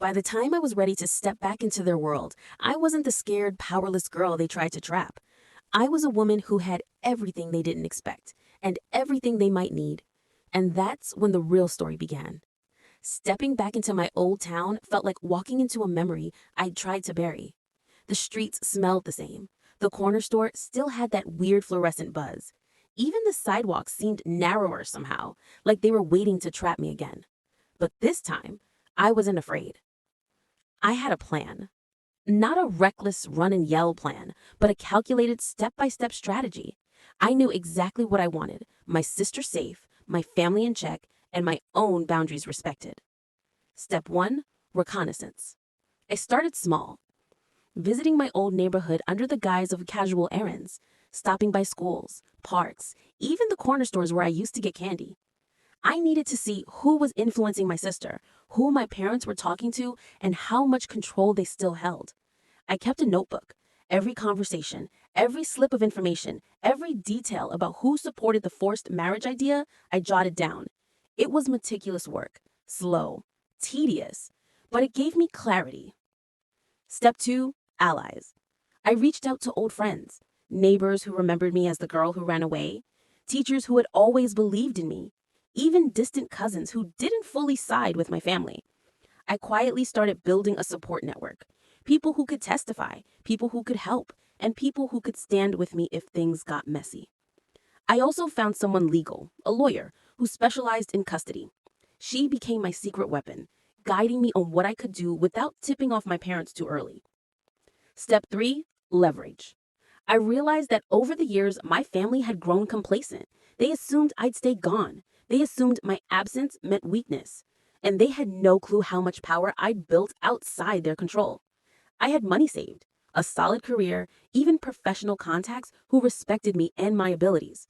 By the time I was ready to step back into their world, I wasn't the scared, powerless girl they tried to trap. I was a woman who had everything they didn't expect and everything they might need. And that's when the real story began. Stepping back into my old town felt like walking into a memory I'd tried to bury. The streets smelled the same. The corner store still had that weird fluorescent buzz. Even the sidewalks seemed narrower somehow, like they were waiting to trap me again. But this time, I wasn't afraid. I had a plan. Not a reckless run and yell plan, but a calculated step-by-step strategy. I knew exactly what I wanted: my sister safe, my family in check, and my own boundaries respected. Step 1, reconnaissance. I started small, visiting my old neighborhood under the guise of casual errands, stopping by schools, parks, even the corner stores where I used to get candy. I needed to see who was influencing my sister, who my parents were talking to, and how much control they still held. I kept a notebook. Every conversation, every slip of information, every detail about who supported the forced marriage idea, I jotted down. It was meticulous work, slow, tedious, but it gave me clarity. Step 2, allies. I reached out to old friends, neighbors who remembered me as the girl who ran away, teachers who had always believed in me, even distant cousins who didn't fully side with my family. I quietly started building a support network. People who could testify, people who could help, and people who could stand with me if things got messy. I also found someone legal, a lawyer, who specialized in custody. She became my secret weapon, guiding me on what I could do without tipping off my parents too early. Step 3, leverage. I realized that over the years, my family had grown complacent. They assumed I'd stay gone. They assumed my absence meant weakness. And they had no clue how much power I'd built outside their control. I had money saved, a solid career, even professional contacts who respected me and my abilities.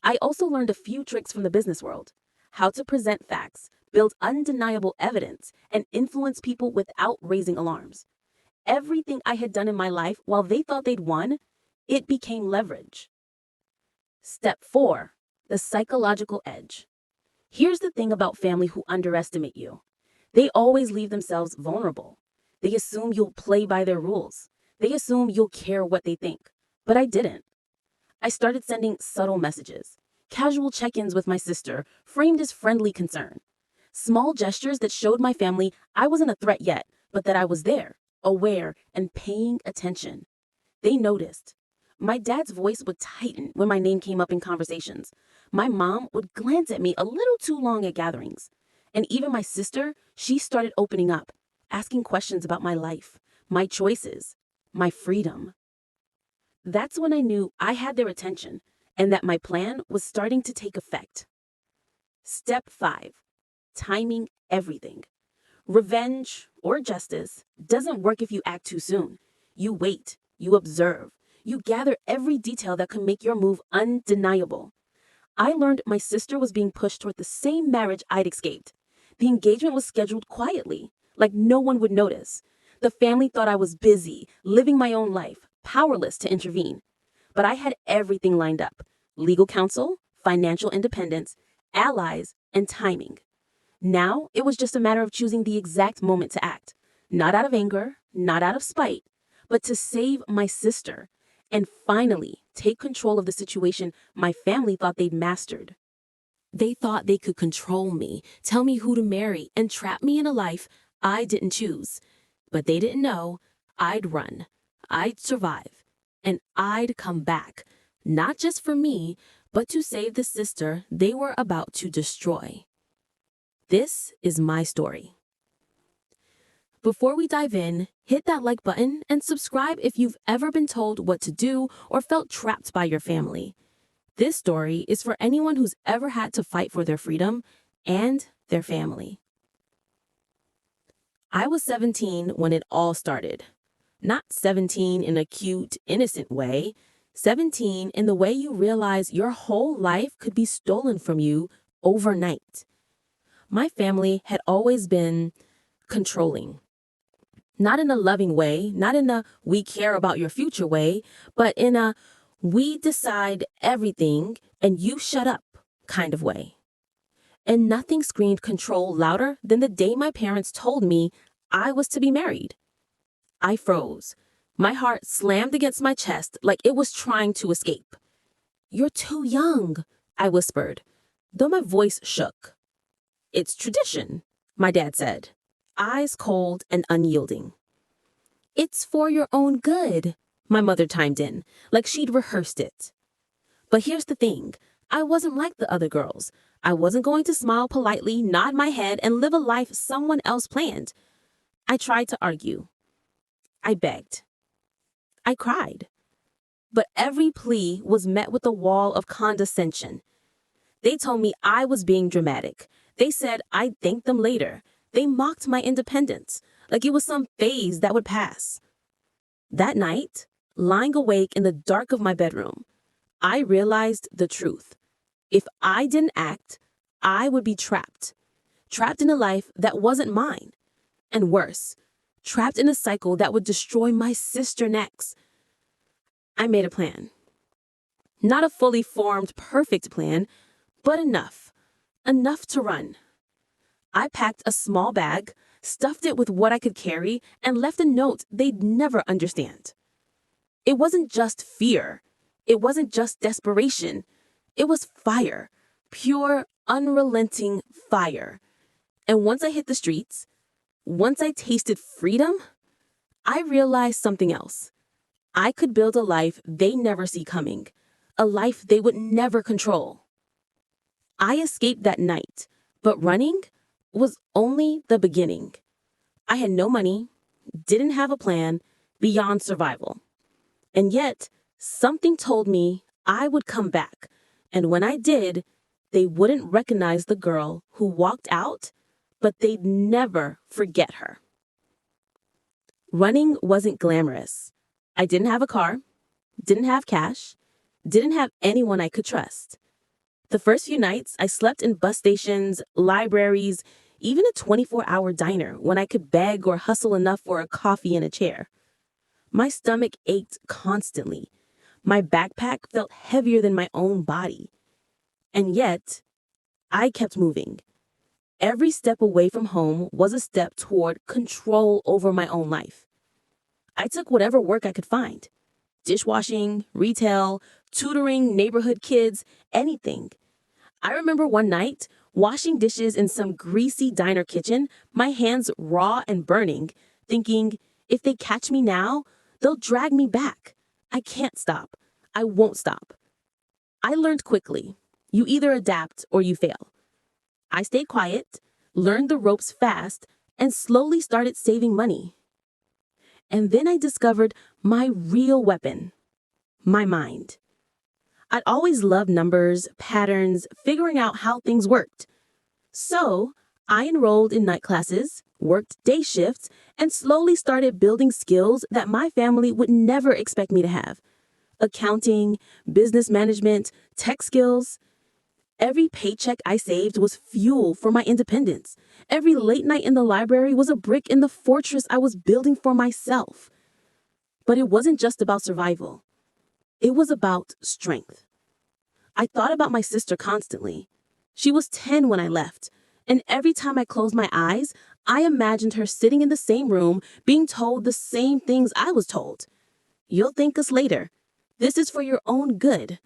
I also learned a few tricks from the business world: how to present facts, build undeniable evidence, and influence people without raising alarms. Everything I had done in my life, while they thought they'd won, it became leverage. Step 4, the psychological edge. Here's the thing about family who underestimate you. They always leave themselves vulnerable. They assume you'll play by their rules. They assume you'll care what they think. But I didn't. I started sending subtle messages, casual check-ins with my sister, framed as friendly concern. Small gestures that showed my family I wasn't a threat yet, but that I was there, aware, and paying attention. They noticed. My dad's voice would tighten when my name came up in conversations. My mom would glance at me a little too long at gatherings. And even my sister, she started opening up, asking questions about my life, my choices, my freedom. That's when I knew I had their attention and that my plan was starting to take effect. Step 5, timing everything. Revenge or justice doesn't work if you act too soon. You wait, you observe, you gather every detail that can make your move undeniable. I learned my sister was being pushed toward the same marriage I'd escaped. The engagement was scheduled quietly, like no one would notice. The family thought I was busy, living my own life, powerless to intervene. But I had everything lined up: legal counsel, financial independence, allies, and timing. Now it was just a matter of choosing the exact moment to act, not out of anger, not out of spite, but to save my sister and finally take control of the situation my family thought they'd mastered. They thought they could control me, tell me who to marry, and trap me in a life I didn't choose. But they didn't know I'd run, I'd survive, and I'd come back, not just for me, but to save the sister they were about to destroy. This is my story. Before we dive in, hit that like button and subscribe if you've ever been told what to do or felt trapped by your family. This story is for anyone who's ever had to fight for their freedom and their family. I was 17 when it all started. Not 17 in a cute, innocent way. 17 in the way you realize your whole life could be stolen from you overnight. My family had always been controlling. Not in a loving way, not in a we care about your future way, but in a we decide everything and you shut up kind of way. And nothing screamed control louder than the day my parents told me I was to be married. I froze. My heart slammed against my chest like it was trying to escape. "You're too young," I whispered, though my voice shook. "It's tradition," my dad said, eyes cold and unyielding. "It's for your own good," my mother chimed in, like she'd rehearsed it. But here's the thing. I wasn't like the other girls. I wasn't going to smile politely, nod my head, and live a life someone else planned. I tried to argue. I begged. I cried. But every plea was met with a wall of condescension. They told me I was being dramatic. They said I'd thank them later. They mocked my independence, like it was some phase that would pass. That night, lying awake in the dark of my bedroom, I realized the truth. If I didn't act, I would be trapped. Trapped in a life that wasn't mine. And worse, trapped in a cycle that would destroy my sister next. I made a plan. Not a fully formed, perfect plan, but enough. Enough to run. I packed a small bag, stuffed it with what I could carry, and left a note they'd never understand. It wasn't just fear. It wasn't just desperation. It was fire. Pure, unrelenting fire. And once I hit the streets, once I tasted freedom, I realized something else. I could build a life they never see coming. A life they would never control. I escaped that night, but running was only the beginning. I had no money, didn't have a plan beyond survival. And yet, something told me I would come back. And when I did, they wouldn't recognize the girl who walked out, but they'd never forget her. Running wasn't glamorous. I didn't have a car, didn't have cash, didn't have anyone I could trust. The first few nights, I slept in bus stations, libraries, even a 24-hour diner when I could beg or hustle enough for a coffee and a chair. My stomach ached constantly. My backpack felt heavier than my own body. And yet, I kept moving. Every step away from home was a step toward control over my own life. I took whatever work I could find. Dishwashing, retail, tutoring neighborhood kids, anything. I remember one night, washing dishes in some greasy diner kitchen, my hands raw and burning, thinking, if they catch me now, they'll drag me back. I can't stop. I won't stop. I learned quickly. You either adapt or you fail. I stayed quiet, learned the ropes fast, and slowly started saving money. And then I discovered my real weapon, my mind. I'd always loved numbers, patterns, figuring out how things worked. So I enrolled in night classes, worked day shifts, and slowly started building skills that my family would never expect me to have. Accounting, business management, tech skills. Every paycheck I saved was fuel for my independence. Every late night in the library was a brick in the fortress I was building for myself. But it wasn't just about survival. It was about strength. I thought about my sister constantly. She was 10 when I left, and every time I closed my eyes, I imagined her sitting in the same room, being told the same things I was told. You'll thank us later. This is for your own good.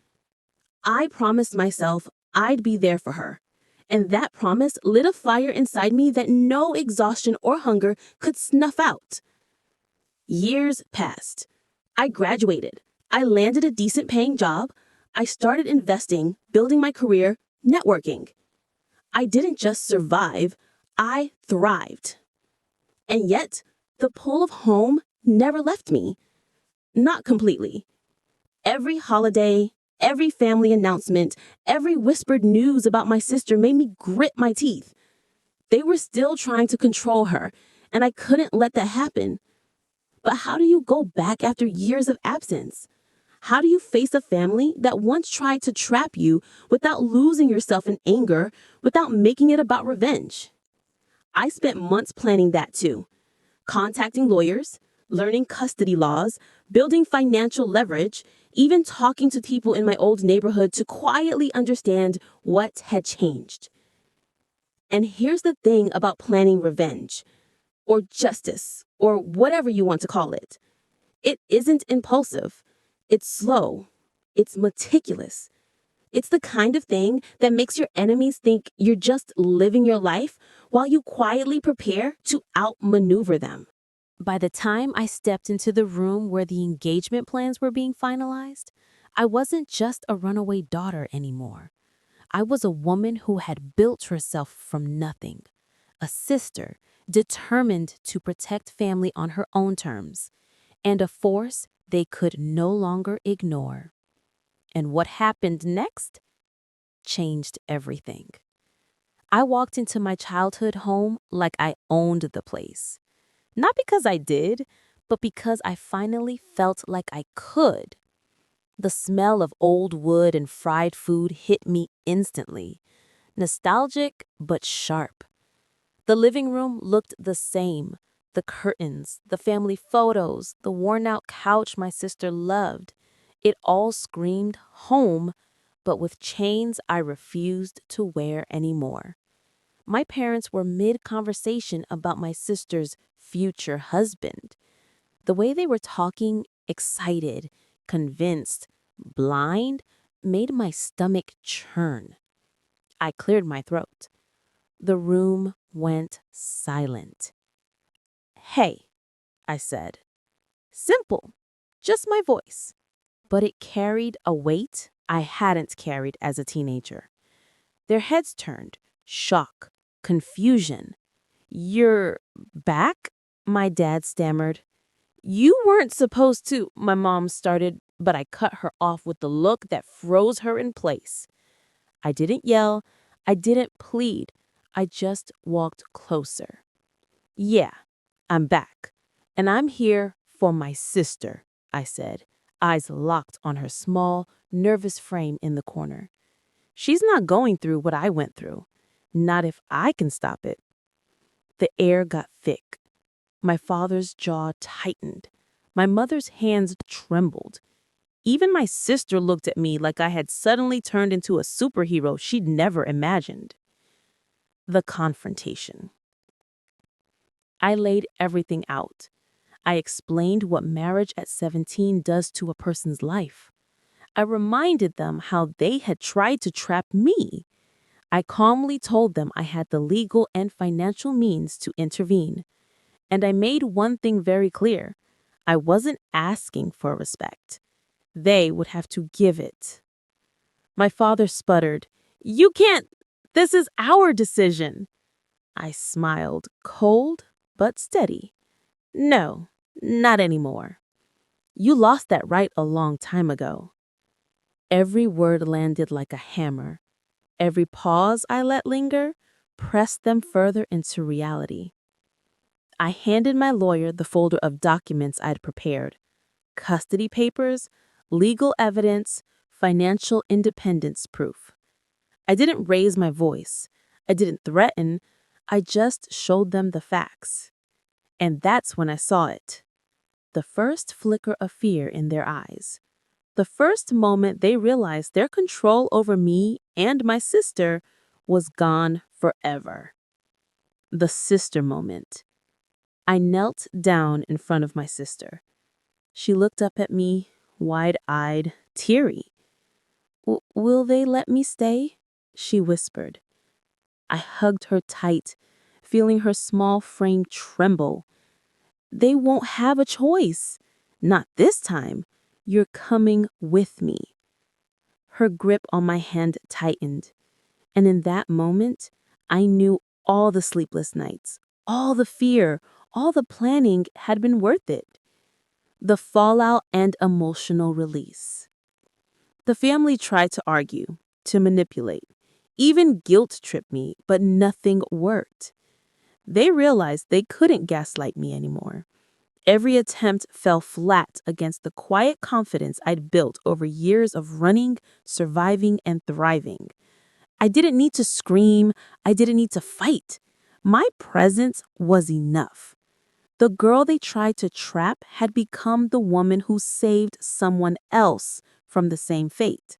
I promised myself I'd be there for her, and that promise lit a fire inside me that no exhaustion or hunger could snuff out. Years passed. I graduated. I landed a decent paying job. I started investing, building my career, networking. I didn't just survive, I thrived. And yet, the pull of home never left me. Not completely. Every holiday, every family announcement, every whispered news about my sister made me grit my teeth. They were still trying to control her, and I couldn't let that happen. But how do you go back after years of absence? How do you face a family that once tried to trap you without losing yourself in anger, without making it about revenge? I spent months planning that too. Contacting lawyers, learning custody laws, building financial leverage, even talking to people in my old neighborhood to quietly understand what had changed. And here's the thing about planning revenge. or justice or whatever you want to call it. It isn't impulsive. It's slow. It's meticulous. It's the kind of thing that makes your enemies think you're just living your life while you quietly prepare to outmaneuver them. By the time I stepped into the room where the engagement plans were being finalized, I wasn't just a runaway daughter anymore. I was a woman who had built herself from nothing, a sister determined to protect family on her own terms, and a force they could no longer ignore. And what happened next changed everything. I walked into my childhood home like I owned the place. Not because I did, but because I finally felt like I could. The smell of old wood and fried food hit me instantly. Nostalgic, but sharp. The living room looked the same. The curtains, the family photos, the worn-out couch my sister loved. It all screamed home, but with chains I refused to wear anymore. My parents were mid-conversation about my sister's future husband. The way they were talking, excited, convinced, blind, made my stomach churn. I cleared my throat. The room went silent. "Hey," I said. Simple, just my voice. But it carried a weight I hadn't carried as a teenager. Their heads turned, shock, confusion. "You're back?" my dad stammered. "You weren't supposed to," my mom started, but I cut her off with the look that froze her in place. I didn't yell. I didn't plead. I just walked closer. "Yeah, I'm back. And I'm here for my sister," I said, eyes locked on her small, nervous frame in the corner. "She's not going through what I went through. Not if I can stop it." The air got thick. My father's jaw tightened. My mother's hands trembled. Even my sister looked at me like I had suddenly turned into a superhero she'd never imagined. The confrontation. I laid everything out. I explained what marriage at 17 does to a person's life. I reminded them how they had tried to trap me. I calmly told them I had the legal and financial means to intervene. And I made one thing very clear. I wasn't asking for respect. They would have to give it. My father sputtered, "You can't. This is our decision." I smiled, cold but steady. "No, not anymore. You lost that right a long time ago." Every word landed like a hammer. Every pause I let linger pressed them further into reality. I handed my lawyer the folder of documents I'd prepared: custody papers, legal evidence, financial independence proof. I didn't raise my voice. I didn't threaten. I just showed them the facts. And that's when I saw it. The first flicker of fear in their eyes. The first moment they realized their control over me and my sister was gone forever. The sister moment. I knelt down in front of my sister. She looked up at me, wide-eyed, teary. Will they let me stay?" she whispered. I hugged her tight, feeling her small frame tremble. "They won't have a choice. Not this time. You're coming with me." Her grip on my hand tightened, and in that moment, I knew all the sleepless nights, all the fear, all the planning had been worth it. The fallout and emotional release. The family tried to argue, to manipulate, even guilt-trip me, but nothing worked. They realized they couldn't gaslight me anymore. Every attempt fell flat against the quiet confidence I'd built over years of running, surviving, and thriving. I didn't need to scream. I didn't need to fight. My presence was enough. The girl they tried to trap had become the woman who saved someone else from the same fate.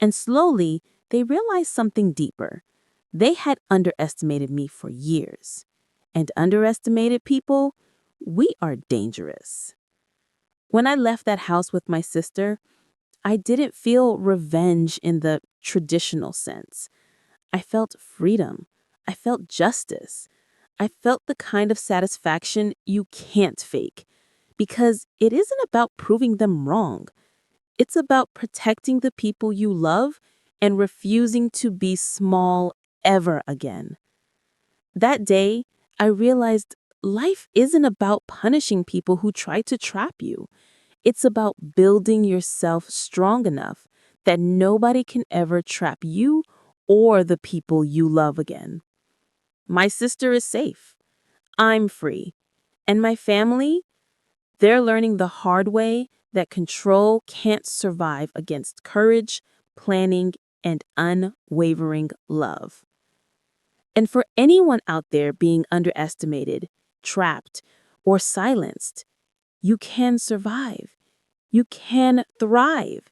And slowly, they realized something deeper. They had underestimated me for years. And underestimated people, we are dangerous. When I left that house with my sister, I didn't feel revenge in the traditional sense. I felt freedom. I felt justice. I felt the kind of satisfaction you can't fake. Because it isn't about proving them wrong. It's about protecting the people you love and refusing to be small ever again. That day, I realized life isn't about punishing people who try to trap you. It's about building yourself strong enough that nobody can ever trap you or the people you love again. My sister is safe. I'm free. And my family, they're learning the hard way that control can't survive against courage, planning, and unwavering love. And for anyone out there being underestimated, trapped, or silenced, you can survive. You can thrive.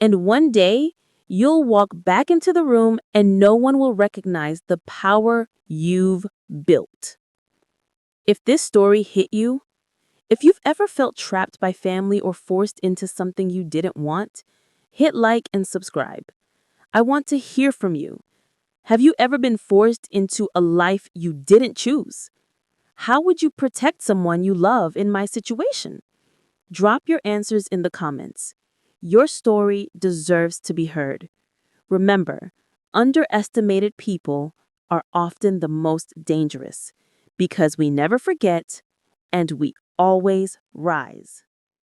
And one day, you'll walk back into the room and no one will recognize the power you've built. If this story hit you, if you've ever felt trapped by family or forced into something you didn't want, hit like and subscribe. I want to hear from you. Have you ever been forced into a life you didn't choose? How would you protect someone you love in my situation? Drop your answers in the comments. Your story deserves to be heard. Remember, underestimated people are often the most dangerous because we never forget and we always rise.